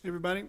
everybody.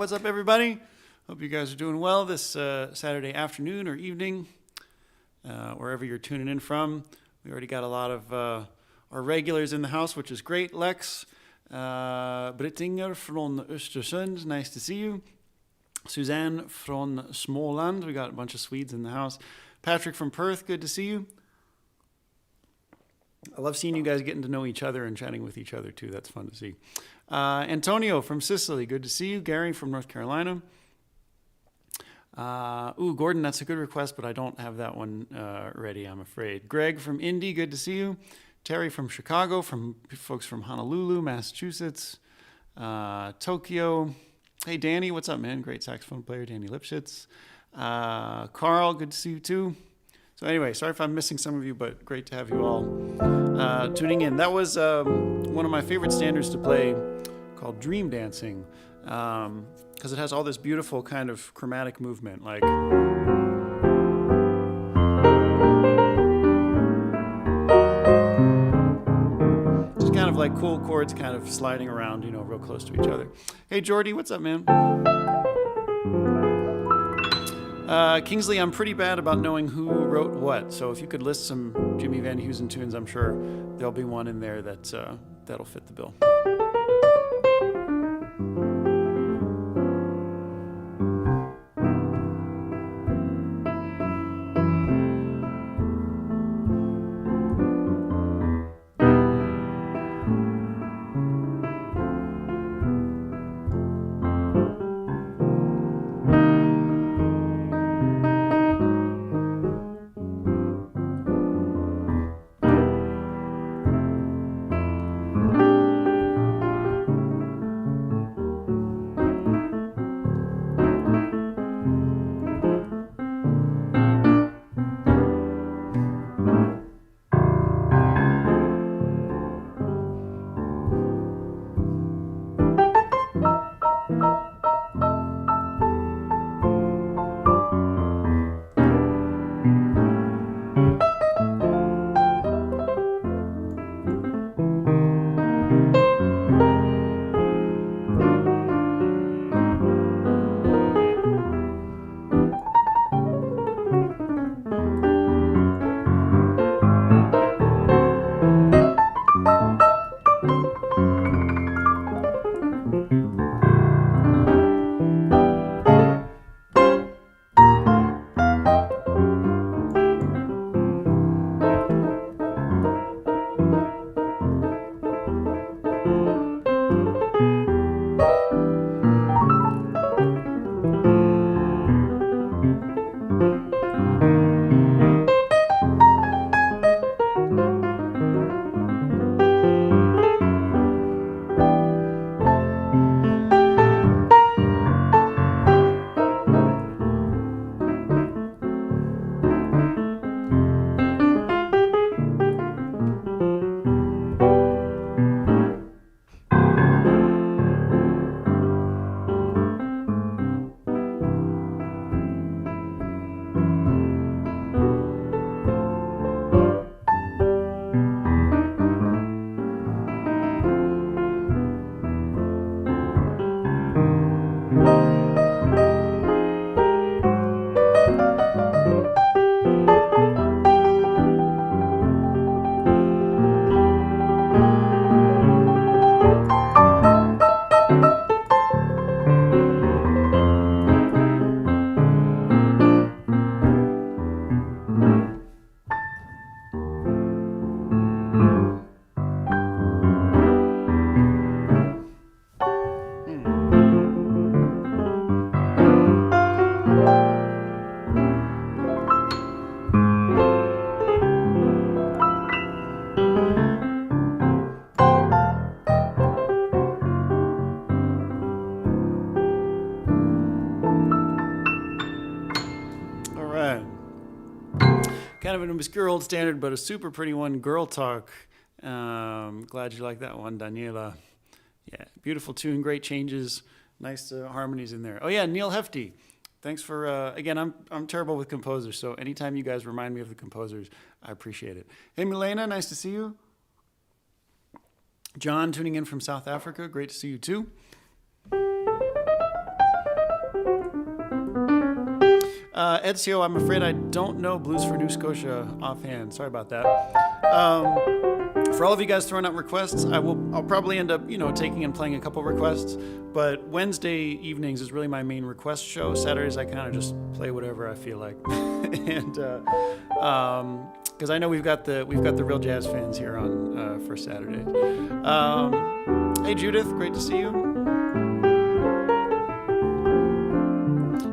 what's up, everybody? Hope you guys are doing well this Saturday afternoon or evening, wherever you're tuning in from. We already got a lot of our regulars in the house, which is great. Lex, Brittinger from Östersund, nice to see you. Suzanne from Småland, we got a bunch of Swedes in the house. Patrick from Perth, good to see you. I love seeing you guys getting to know each other and chatting with each other too. That's fun to see. Antonio from Sicily, good to see you. Gary from North Carolina. Gordon, that's a good request, but I don't have that one ready, I'm afraid. Greg from Indy, good to see you. Terry from Chicago, from folks from Honolulu, Massachusetts. Tokyo. Hey, Danny, what's up, man? Great saxophone player, Danny Lipschitz. Carl, good to see you too. So anyway, sorry if I'm missing some of you, but great to have you all tuning in. That was one of my favorite standards to play, called Dream Dancing, because it has all this beautiful kind of chromatic movement, like just kind of like cool chords kind of sliding around, real close to each other. Hey, Jordy, what's up, man? Kingsley, I'm pretty bad about knowing who wrote what, so if you could list some Jimmy Van Heusen tunes, I'm sure there'll be one in there that'll fit the bill. Kind of an obscure old standard, but a super pretty one, Girl Talk. Glad you like that one, Daniela. Yeah, beautiful tune, great changes, nice harmonies in there. Oh yeah, Neil Hefty. Thanks for, again, I'm terrible with composers, so anytime you guys remind me of the composers, I appreciate it. Hey, Milena, nice to see you. John tuning in from South Africa, great to see you too. Ezio, I'm afraid I don't know Blues for New Scotia offhand. Sorry about that. For all of you guys throwing out requests, I'll probably end up, taking and playing a couple requests. But Wednesday evenings is really my main request show. Saturdays I kind of just play whatever I feel like, and because I know we've got the real jazz fans here on for Saturdays. Hey Judith, great to see you.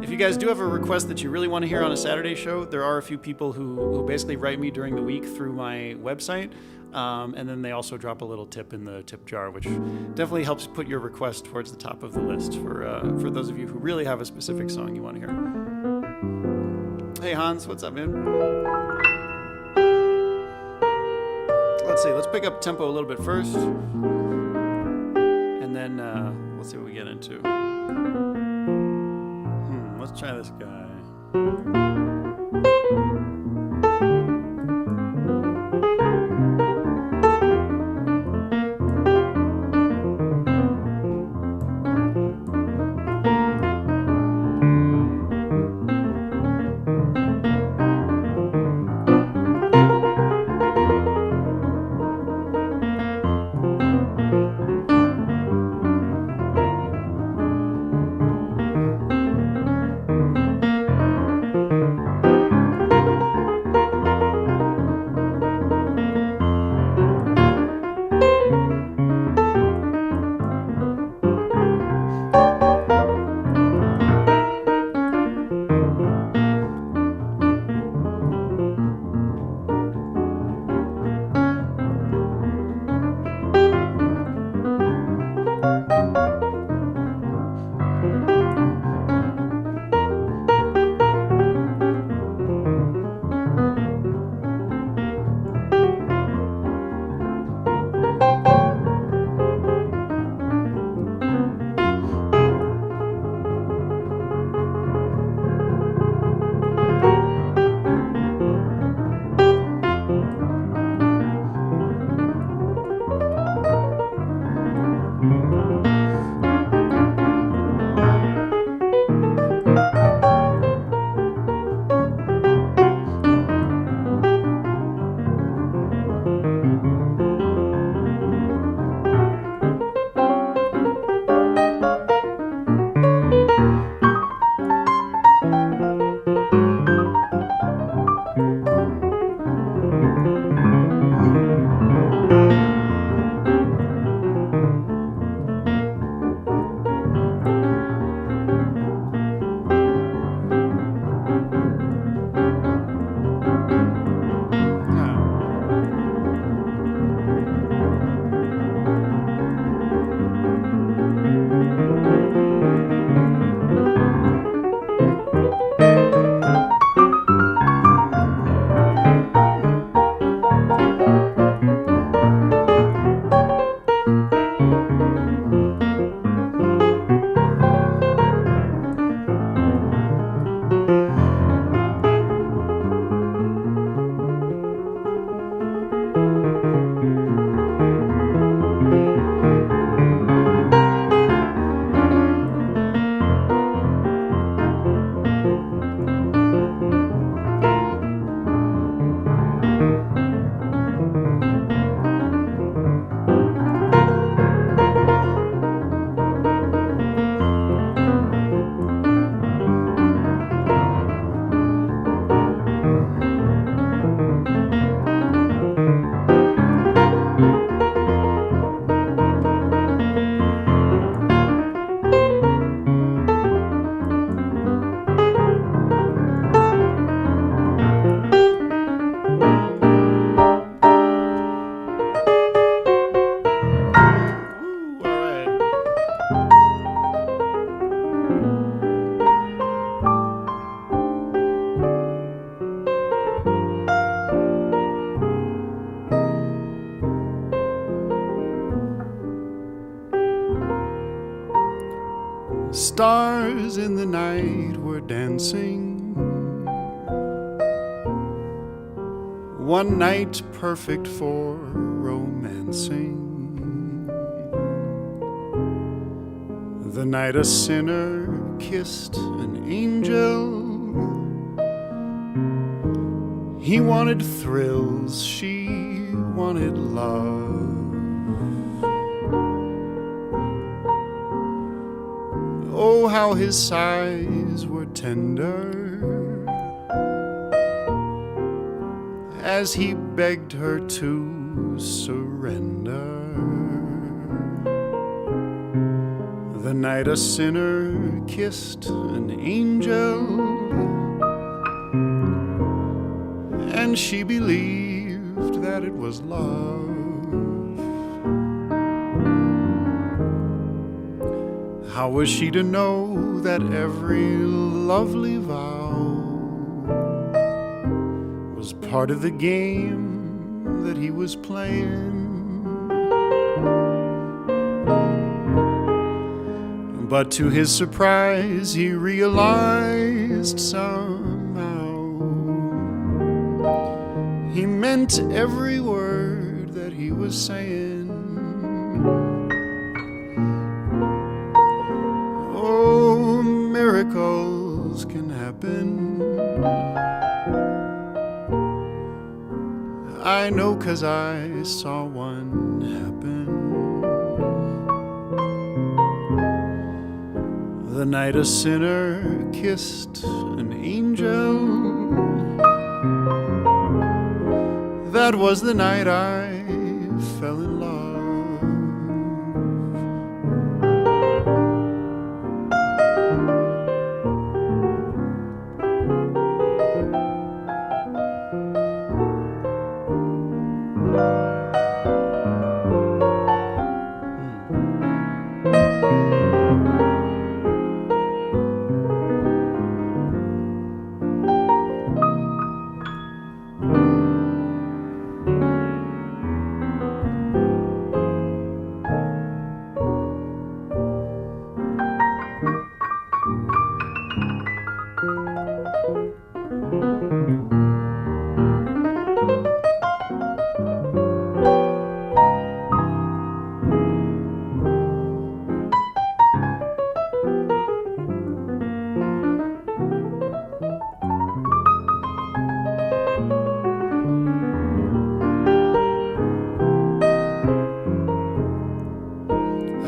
If you guys do have a request that you really want to hear on a Saturday show, there are a few people who basically write me during the week through my website, and then they also drop a little tip in the tip jar, which definitely helps put your request towards the top of the list for those of you who really have a specific song you want to hear. Hey Hans, what's up, man? Let's see, let's pick up tempo a little bit first, and then let's see what we get into. Let's try this guy. Stars in the night were dancing, one night perfect for romancing, the night a sinner kissed an angel, He wanted thrills, she wanted love. Oh, how his sighs were tender as he begged her to surrender. The night a sinner kissed an angel, and she believed that it was love. How was she to know that every lovely vow was part of the game that he was playing? But to his surprise, he realized somehow he meant every word that he was saying. Oh, miracles can happen. I know 'cause I saw one happen. The night a sinner kissed an angel, that was the night I fell in love.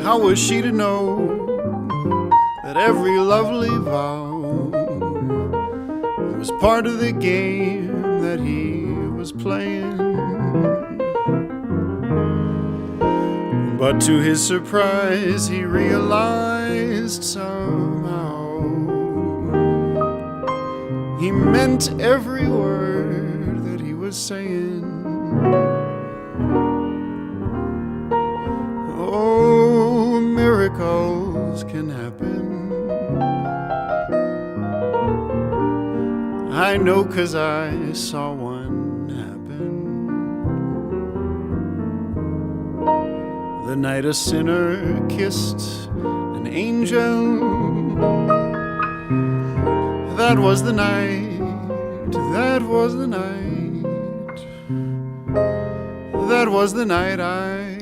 How was she to know that every lovely vow was part of the game that he was playing? But to his surprise, he realized somehow he meant every word that he was saying. Oh, miracles can happen. I know 'cause I saw one happen. The night a sinner kissed an angel, that was the night, that was the night, that was the night I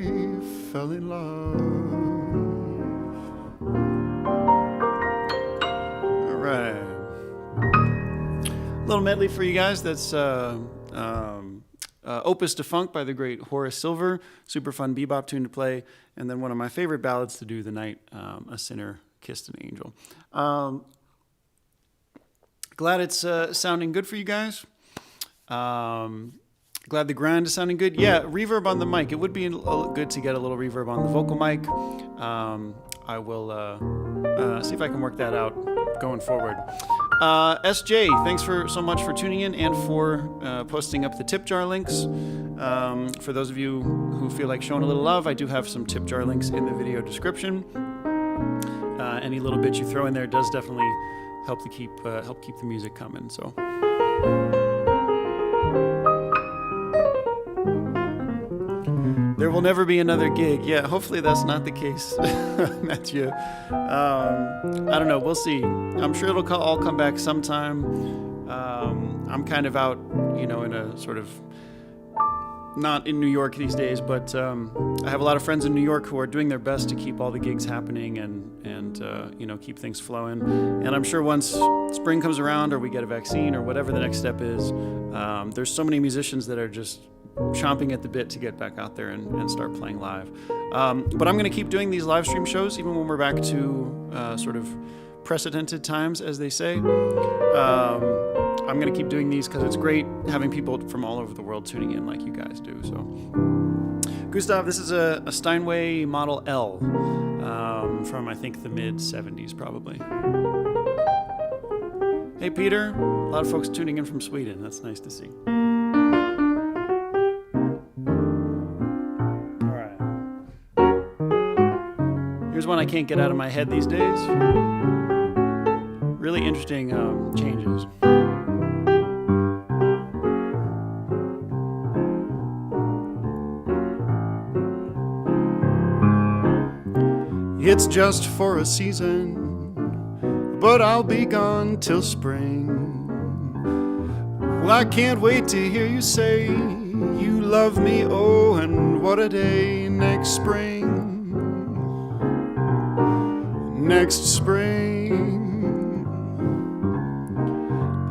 fell in love. All right. A little medley for you guys. That's Opus Defunct by the great Horace Silver. Super fun bebop tune to play. And then one of my favorite ballads to do, The Night a Sinner Kissed an Angel. Glad it's sounding good for you guys. Glad the grind is sounding good. Yeah, reverb on the mic. It would be good to get a little reverb on the vocal mic. I will see if I can work that out going forward. SJ, thanks so much for tuning in and for posting up the tip jar links. For those of you who feel like showing a little love, I do have some tip jar links in the video description. Any little bit you throw in there does definitely help keep the music coming. So. There will never be another gig. Yeah, hopefully that's not the case, Matthew. I don't know. We'll see. I'm sure it'll all come back sometime. I'm kind of out, in a sort of not in New York these days, but I have a lot of friends in New York who are doing their best to keep all the gigs happening and keep things flowing. And I'm sure once spring comes around or we get a vaccine or whatever the next step is, there's so many musicians that are just chomping at the bit to get back out there and start playing live. But I'm going to keep doing these live stream shows even when we're back to sort of precedented times, as they say. I'm going to keep doing these because it's great having people from all over the world tuning in like you guys do. So, Gustav, this is a Steinway Model L from, I think, the mid-'70s, probably. Hey, Peter. A lot of folks tuning in from Sweden. That's nice to see. All right. Here's one I can't get out of my head these days. Really interesting changes. It's just for a season, but I'll be gone till spring. Well, I can't wait to hear you say you love me, oh, and what a day next spring. Next spring,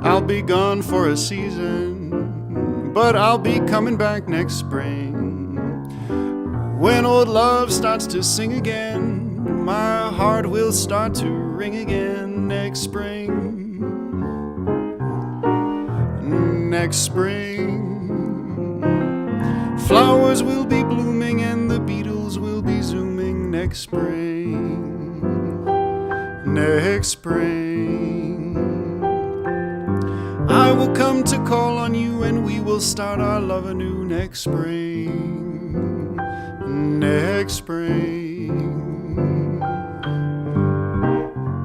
I'll be gone for a season, but I'll be coming back next spring. When old love starts to sing again, my heart will start to ring again next spring. Next spring, flowers will be blooming and the Beatles will be zooming next spring. Next spring, I will come to call on you and we will start our love anew next spring. Next spring,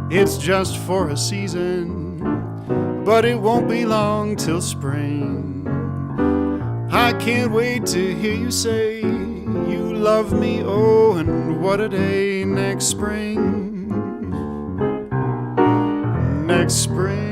it's just for a season, but it won't be long till spring. I can't wait to hear you say you love me, oh, and what a day next spring. Next spring.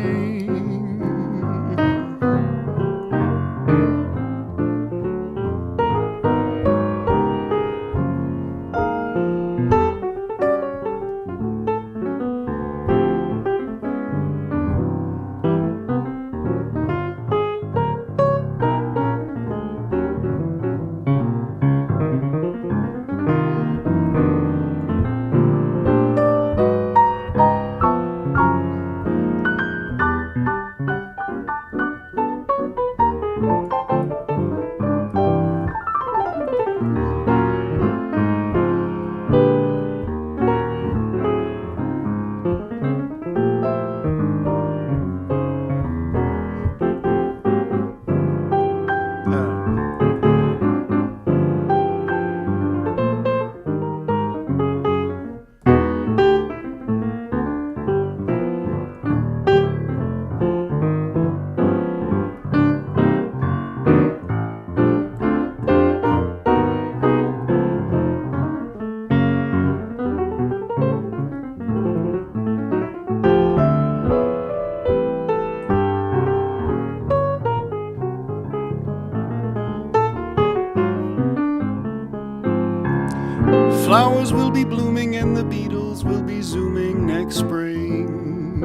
Flowers will be blooming and the Beatles will be zooming next spring.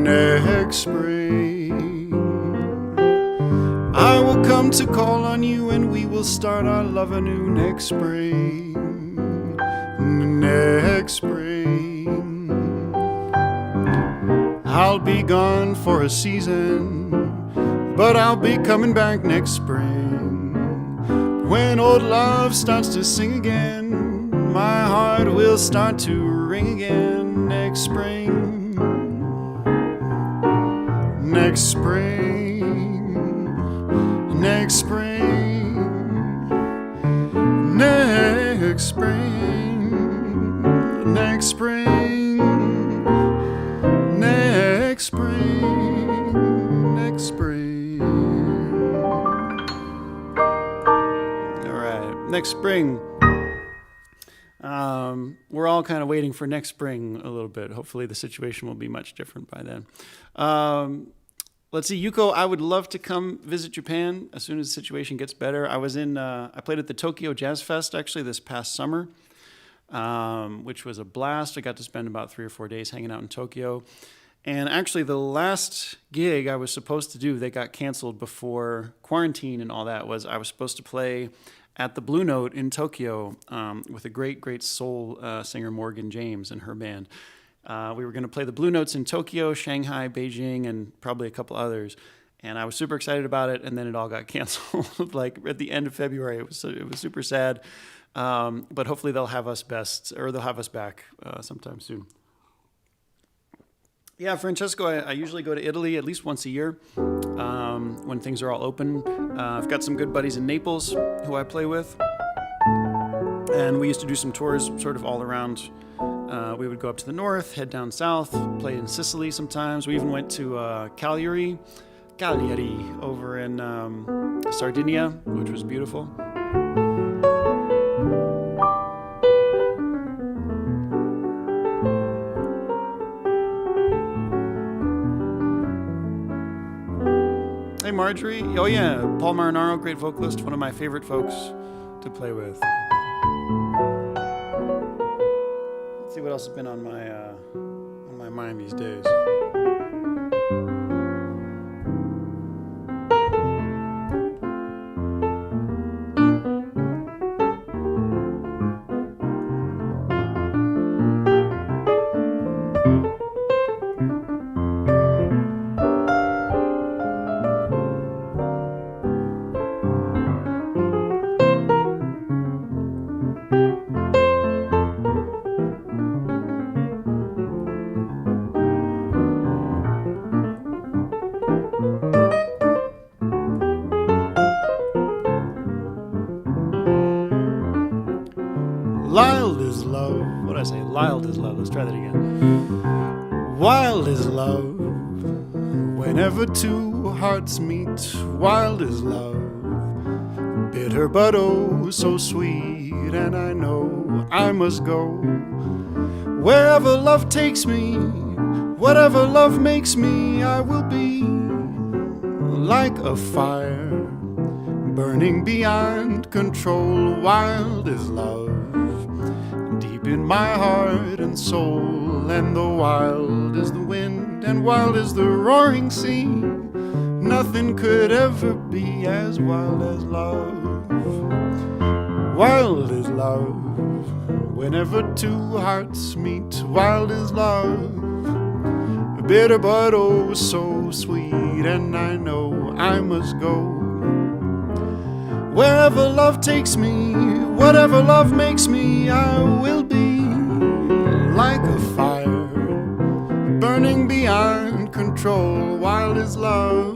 Next spring, I will come to call on you and we will start our love anew next spring. Next spring, I'll be gone for a season, but I'll be coming back next spring. When old love starts to sing again, my heart will start to ring again next spring. Next spring, next spring, next spring, next spring, next spring, next spring. All right, next spring. We're all kind of waiting for next spring a little bit. Hopefully the situation will be much different by then. Let's see, Yuko, I would love to come visit Japan as soon as the situation gets better. I played at the Tokyo Jazz Fest actually this past summer, which was a blast. I got to spend about 3 or 4 days hanging out in Tokyo. And actually, the last gig I was supposed to do, they got canceled before quarantine and all that, was I was supposed to play at the Blue Note in Tokyo with a great, great soul singer, Morgan James, and her band. We were going to play the Blue Notes in Tokyo, Shanghai, Beijing, and probably a couple others. And I was super excited about it, and then it all got canceled like at the end of February. It was super sad. But hopefully they'll have us back sometime soon. Yeah, Francesco, I usually go to Italy at least once a year when things are all open. I've got some good buddies in Naples who I play with. And we used to do some tours sort of all around. We would go up to the north, head down south, play in Sicily sometimes. We even went to Cagliari over in Sardinia, which was beautiful. Hey, Marjorie. Oh, yeah. Paul Marinaro, great vocalist, one of my favorite folks to play with. Let's see what else has been on my mind these days. Wild is love. What did I say? Wild is love. Let's try that again. Wild is love. Whenever two hearts meet, wild is love. Bitter but oh so sweet, and I know I must go. Wherever love takes me, whatever love makes me, I will be like a fire, burning beyond control. Wild is love, deep in my heart and soul, and the wild is the wind, and wild is the roaring sea. Nothing could ever be as wild as love. Wild is love, whenever two hearts meet, wild is love. Bitter but oh so sweet, and I know I must go. Wherever love takes me, whatever love makes me, I will be like a fire, burning beyond control. Wild is love,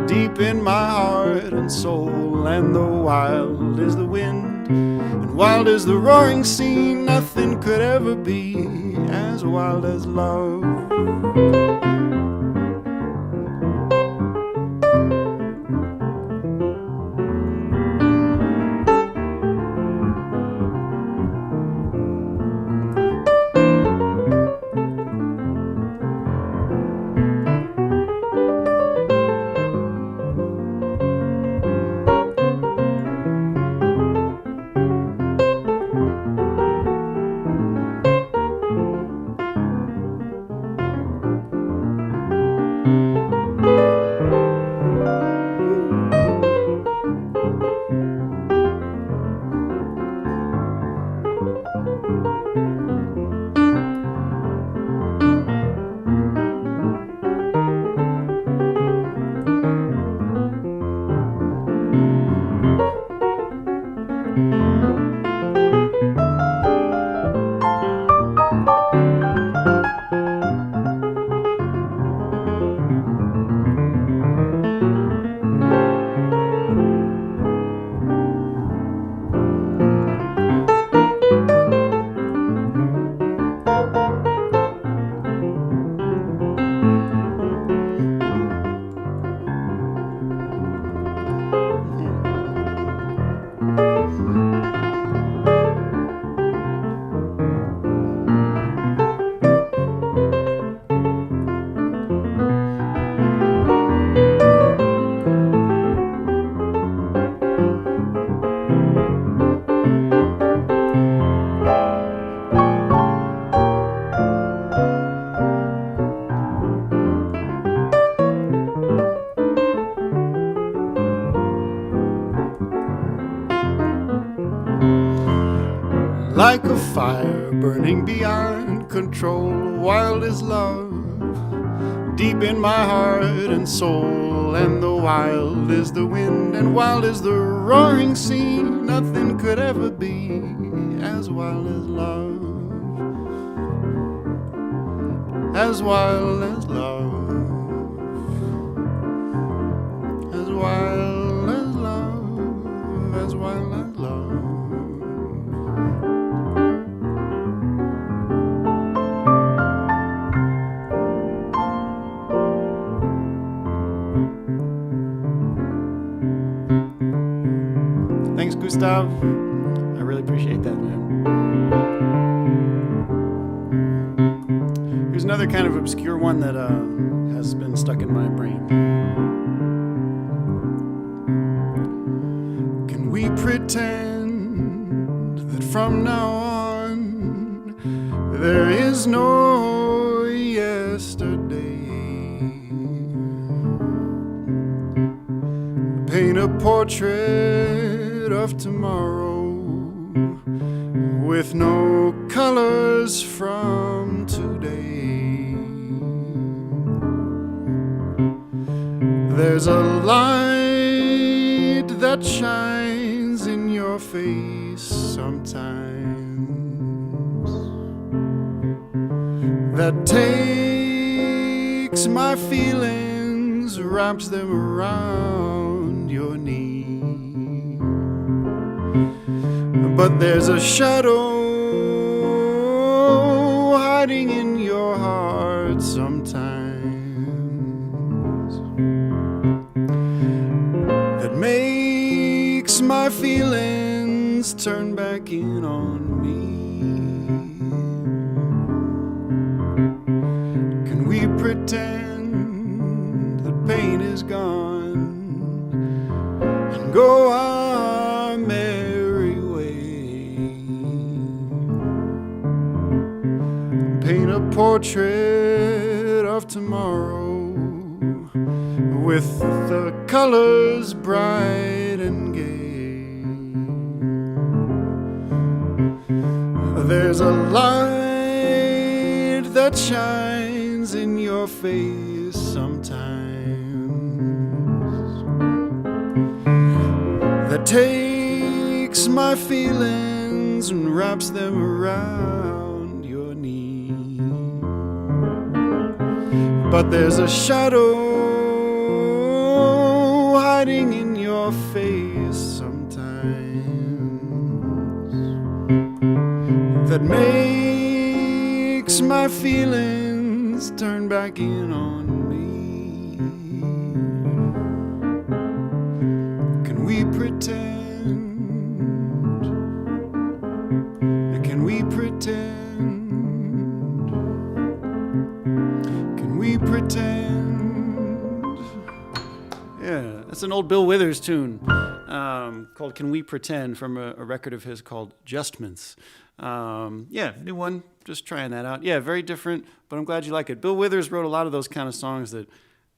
deep in my heart and soul, and the wild is the wind, and wild is the roaring sea. Nothing could ever be as wild as love. like a fire burning beyond control. Wild is love, deep in my heart and soul. And the wild is the wind, and wild is the roaring sea. Nothing could ever be as wild as love, as wild as love, as wild as love, as wild as love. Thanks, Gustav. I really appreciate that, man. Here's another kind of obscure one that has been stuck in my brain. Can we pretend that from now on there is no yesterday? Paint a portrait of tomorrow with no colors from today. There's a light that shines in your face sometimes, that takes my feelings, wraps them around your knee. But there's a shadow hiding in your heart sometimes, that makes my feelings turn back in on me. Can we pretend that pain is gone and go our merry way? Paint a portrait of tomorrow with the colors bright and gay. There's a light that shines in your face sometimes, that takes my feelings and wraps them around your knee. But there's a shadow hiding in your face sometimes, that makes my feelings turn back in on me. Can we pretend? Can we pretend? Can we pretend? Yeah, that's an old Bill Withers tune called Can We Pretend, from a record of his called Justments. Yeah, new one, just trying that out. Yeah, very different, but I'm glad you like it. Bill Withers wrote a lot of those kind of songs that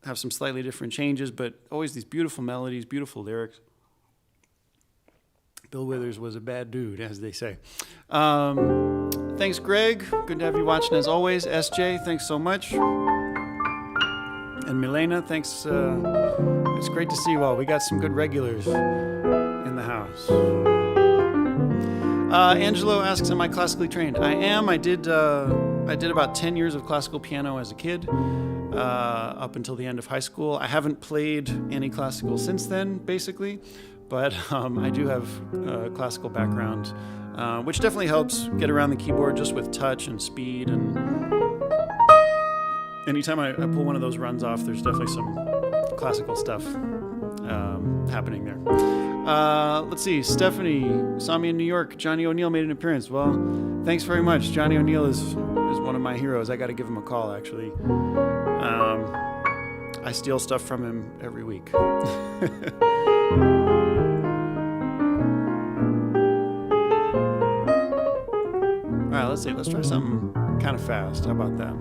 have some slightly different changes, but always these beautiful melodies, beautiful lyrics. Bill Withers was a bad dude, as they say. Thanks, Greg. Good to have you watching as always. SJ, thanks so much. And Milena, thanks. It's great to see you all. We got some good regulars in the house. Angelo asks, am I classically trained? I am. I did about 10 years of classical piano as a kid, up until the end of high school. I haven't played any classical since then, basically, but I do have a classical background, which definitely helps get around the keyboard just with touch and speed. And anytime I pull one of those runs off, there's definitely some classical stuff happening there. Let's see. Stephanie saw me in New York. Johnny O'Neill made an appearance. Well, thanks very much. Johnny O'Neill is one of my heroes. I got to give him a call, actually. I steal stuff from him every week. All right, let's see. Let's try something kind of fast. How about that?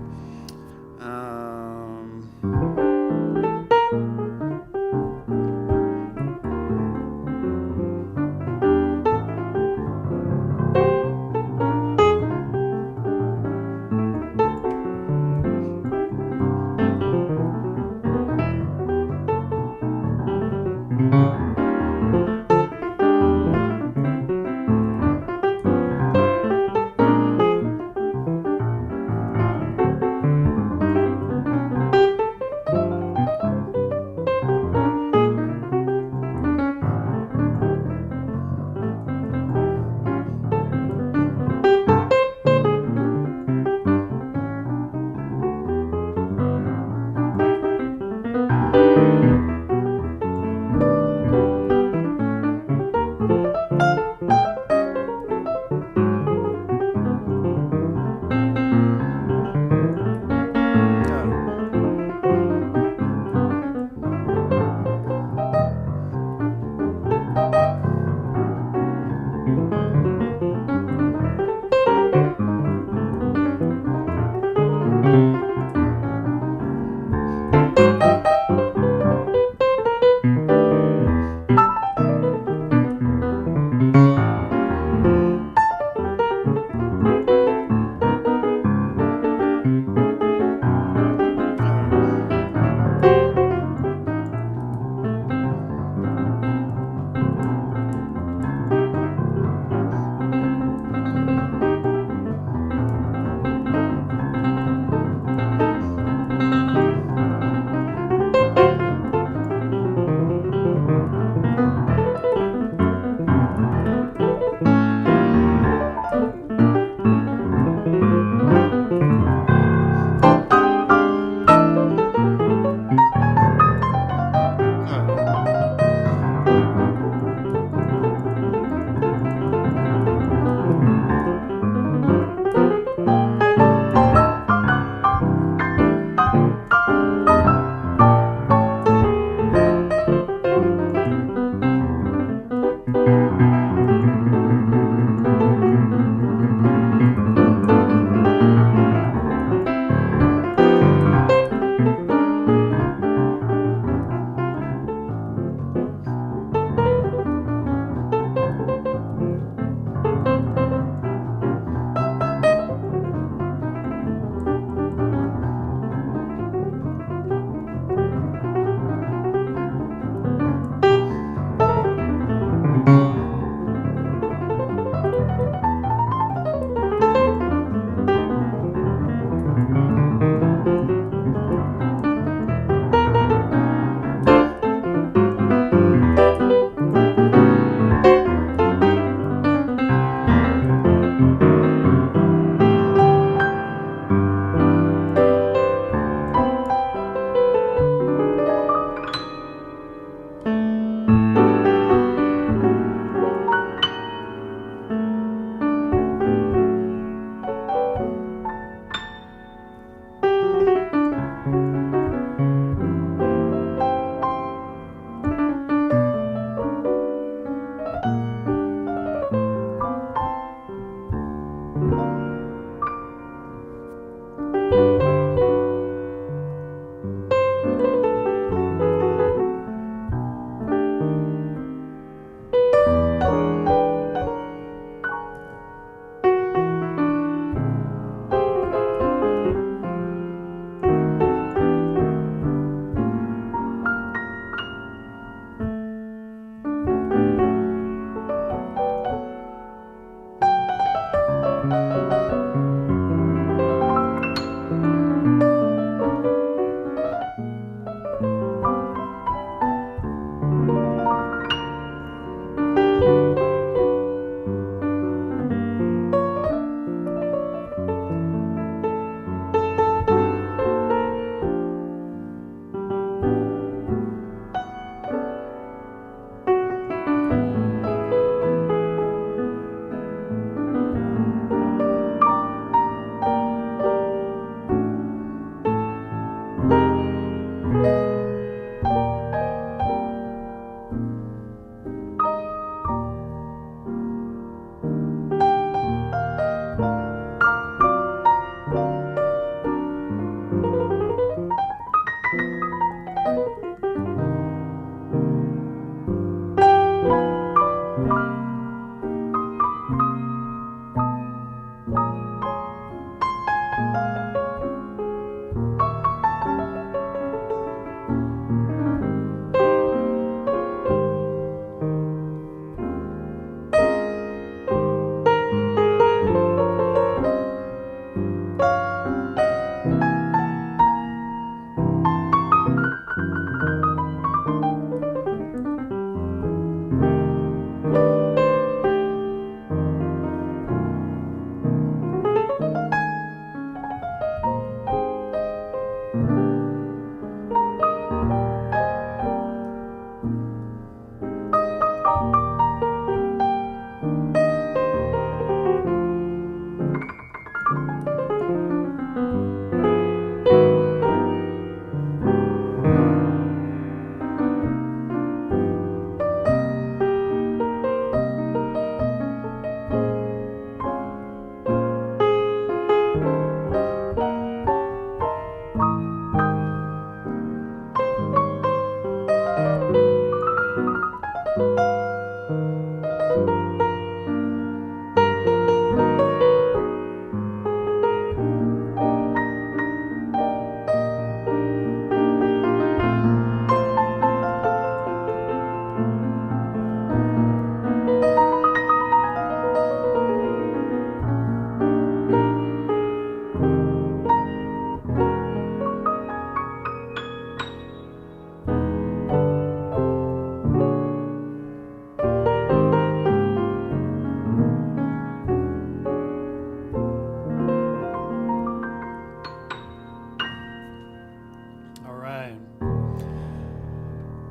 right.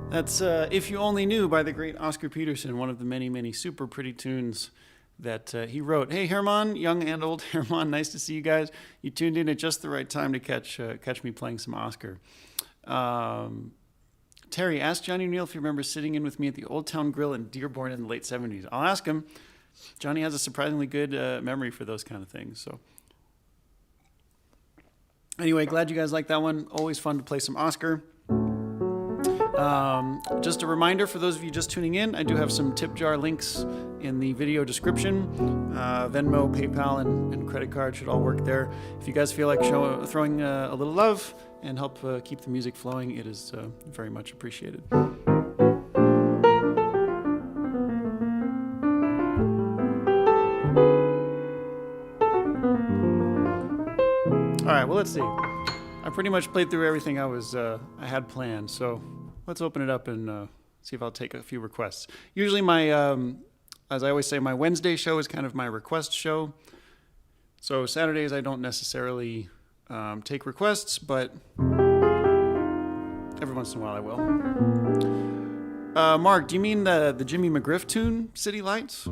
That's If You Only Knew by the great Oscar Peterson, one of the many, many super pretty tunes that he wrote. Hey, Herman, young and old Herman, nice to see you guys. You tuned in at just the right time to catch me playing some Oscar. Terry, ask Johnny O'Neill if he remembers sitting in with me at the Old Town Grill in Dearborn in the late 70s. I'll ask him. Johnny has a surprisingly good memory for those kind of things. So, anyway, glad you guys like that one. Always fun to play some Oscar. Just a reminder for those of you just tuning in, I do have some tip jar links in the video description. Venmo, PayPal, and credit card should all work there. If you guys feel like throwing a little love and help keep the music flowing, it is very much appreciated. All right, well, let's see. I pretty much played through everything I had planned, so let's open it up and see if I'll take a few requests. Usually as I always say, my Wednesday show is kind of my request show. So Saturdays I don't necessarily take requests, but every once in a while I will. Mark, do you mean the Jimmy McGriff tune, City Lights?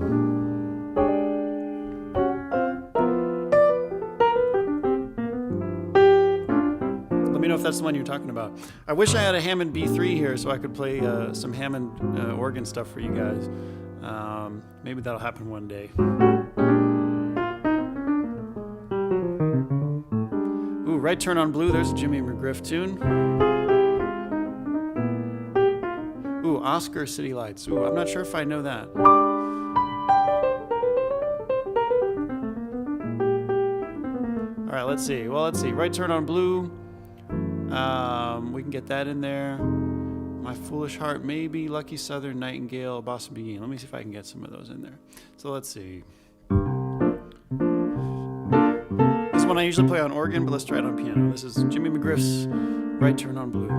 Let me know if that's the one you're talking about. I wish I had a Hammond B3 here so I could play some Hammond organ stuff for you guys. Maybe that'll happen one day. Ooh, Right Turn on Blue, there's a Jimmy McGriff tune. Ooh, Oscar City Lights. Ooh, I'm not sure if I know that. All right, let's see. Well, let's see. Right Turn on Blue. We can get that in there. My Foolish Heart, maybe. Lucky Southern, Nightingale, Bossa Beguine. Let me see if I can get some of those in there. So let's see. This one I usually play on organ, but let's try it on piano. This is Jimmy McGriff's Right Turn on Blue.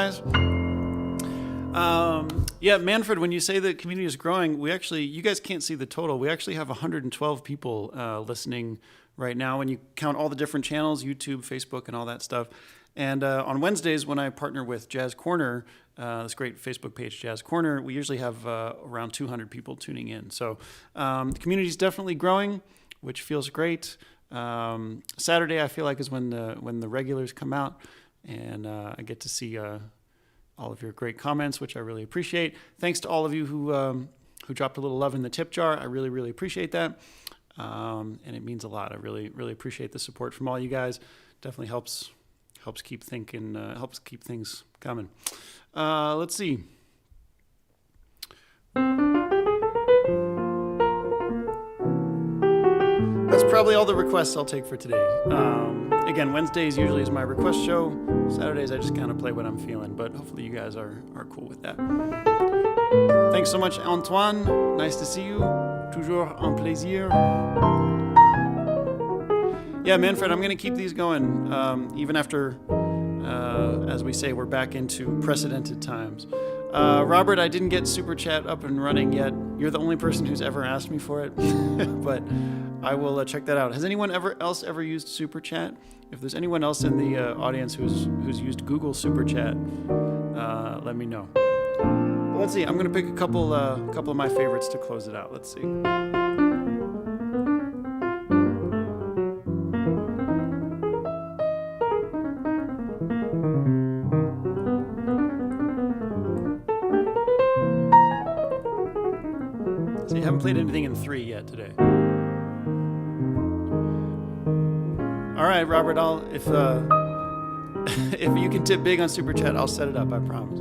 guys. Yeah, Manfred, when you say the community is growing, you guys can't see the total. We actually have 112 people listening right now when you count all the different channels, YouTube, Facebook, and all that stuff. And on Wednesdays, when I partner with Jazz Corner, this great Facebook page, Jazz Corner, we usually have around 200 people tuning in. So the community is definitely growing, which feels great. Saturday, I feel like, is when the regulars come out, and I get to see all of your great comments, which I really appreciate. Thanks to all of you who dropped a little love in the tip jar. I really, really appreciate that. And it means a lot. I really, really appreciate the support from all you guys. Definitely helps keep things coming. Let's see. That's probably all the requests I'll take for today. Again, Wednesdays usually is my request show. Saturdays I just kind of play what I'm feeling, but hopefully you guys are cool with that. Thanks so much, Antoine. Nice to see you. Toujours un plaisir. Yeah, Manfred, I'm going to keep these going, even after, as we say, we're back into precedented times. Robert, I didn't get Super Chat up and running yet. You're the only person who's ever asked me for it, but I will check that out. Has anyone else ever used Super Chat? If there's anyone else in the audience who's used Google Super Chat, let me know. Well, let's see. I'm going to pick a couple of my favorites to close it out. Let's see. So you haven't played anything in 3 yet today. All right, Robert. If you can tip big on Super Chat, I'll set it up. I promise.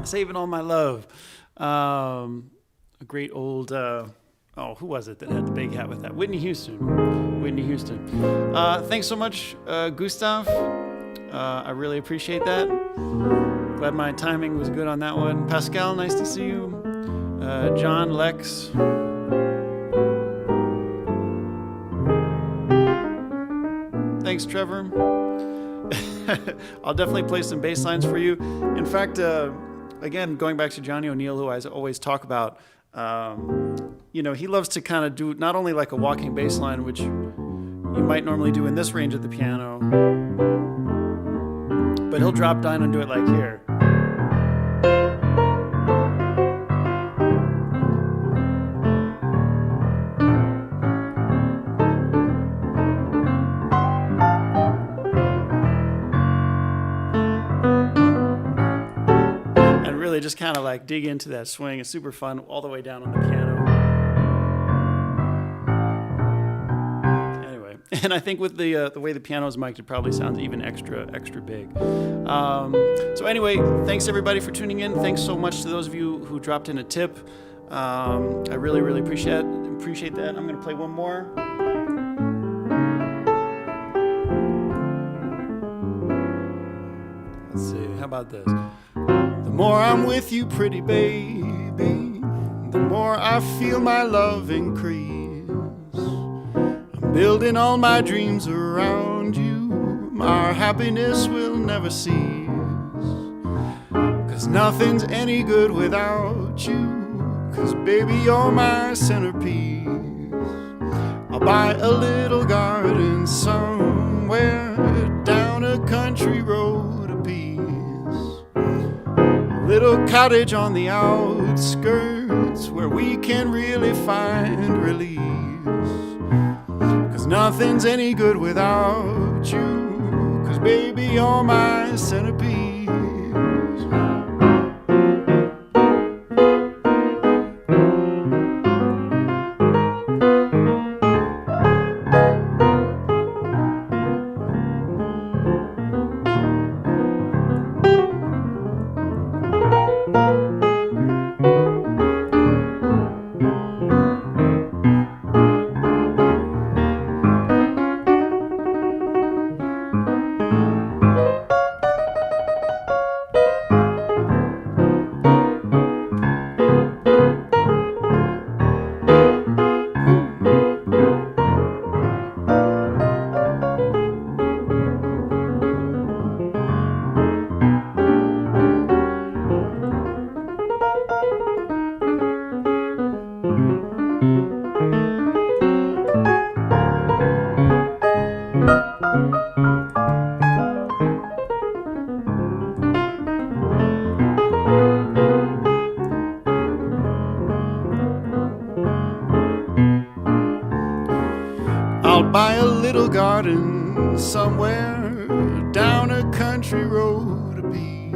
Saving all my love. A great old, who was it that had the big hat with that? Whitney Houston. Thanks so much, Gustav. I really appreciate that. Glad my timing was good on that one. Pascal, nice to see you. John, Lex. Thanks, Trevor. I'll definitely play some bass lines for you. In fact, again, going back to Johnny O'Neill, who I always talk about, he loves to kind of do not only like a walking bass line, which you might normally do in this range of the piano, but he'll drop down and do it like here. Just kind of like dig into that swing. It's super fun all the way down on the piano. Anyway, and I think with the way the piano is mic'd, it probably sounds even extra big. So anyway, thanks everybody for tuning in. Thanks so much to those of you who dropped in a tip. I really appreciate that. I'm going to play one more. Let's see. How about this? The more I'm with you, pretty baby, the more I feel my love increase. I'm building all my dreams around you. Our happiness will never cease. 'Cause nothing's any good without you. 'Cause baby, you're my centerpiece. I'll buy a little garden somewhere down a country road apiece. Little cottage on the outskirts where we can really find release. 'Cause nothing's any good without you. 'Cause baby, you're my centerpiece. Buy a little garden somewhere down a country road apiece.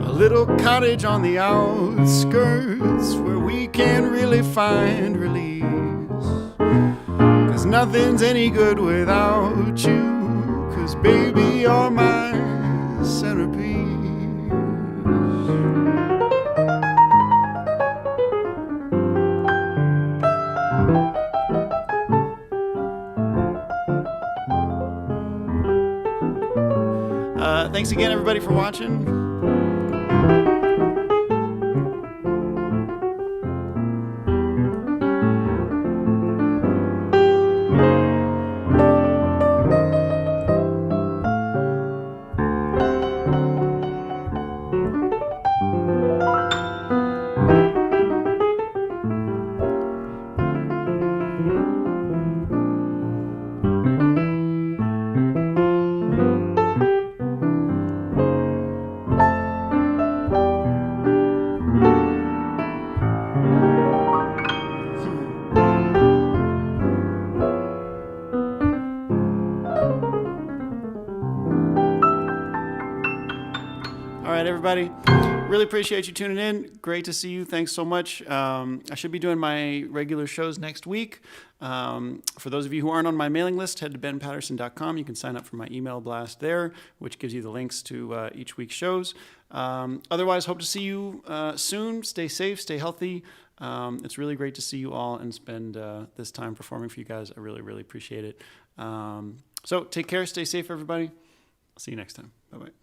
A little cottage on the outskirts where we can really find release. 'Cause nothing's any good without you. 'Cause baby, you're my centerpiece. Thanks again, everybody, for watching. All right, everybody. Really appreciate you tuning in. Great to see you. Thanks so much. I should be doing my regular shows next week. For those of you who aren't on my mailing list, head to ben.paterson.com. You can sign up for my email blast there, which gives you the links to each week's shows. Otherwise, hope to see you soon. Stay safe, stay healthy. It's really great to see you all and spend this time performing for you guys. I really, really appreciate it. So take care, stay safe, everybody. I'll see you next time. Bye-bye.